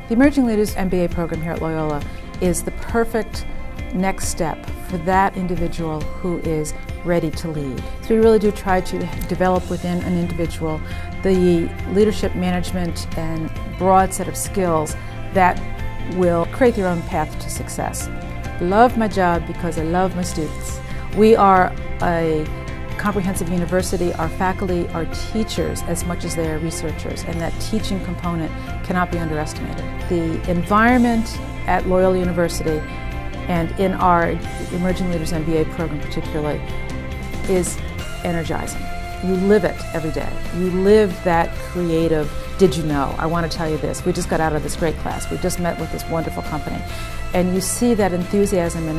The Emerging Leaders MBA program here at Loyola is the perfect next step for that individual who is ready to lead. So we really do try to develop within an individual the leadership, management, and broad set of skills that will create their own path to success. I love my job because I love my students. We are a comprehensive university. Our faculty are teachers as much as they are researchers, and that teaching component cannot be underestimated. The environment at Loyola University and in our Emerging Leaders MBA program particularly is energizing. You live it every day. You live that creative, did you know, I want to tell you this, we just got out of this great class, we just met with this wonderful company, and you see that enthusiasm and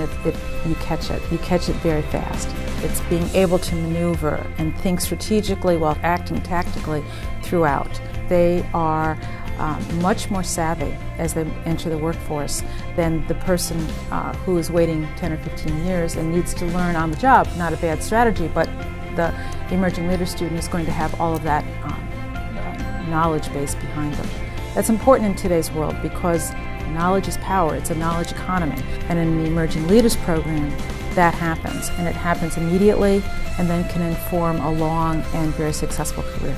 you catch it. You catch it very fast. It's being able to maneuver and think strategically while acting tactically throughout. They are much more savvy as they enter the workforce than the person who is waiting 10 or 15 years and needs to learn on the job. Not a bad strategy, but the emerging leader student is going to have all of that knowledge base behind them. That's important in today's world because knowledge is power. It's a knowledge economy. And in the Emerging Leaders program, that happens. And it happens immediately and then can inform a long and very successful career.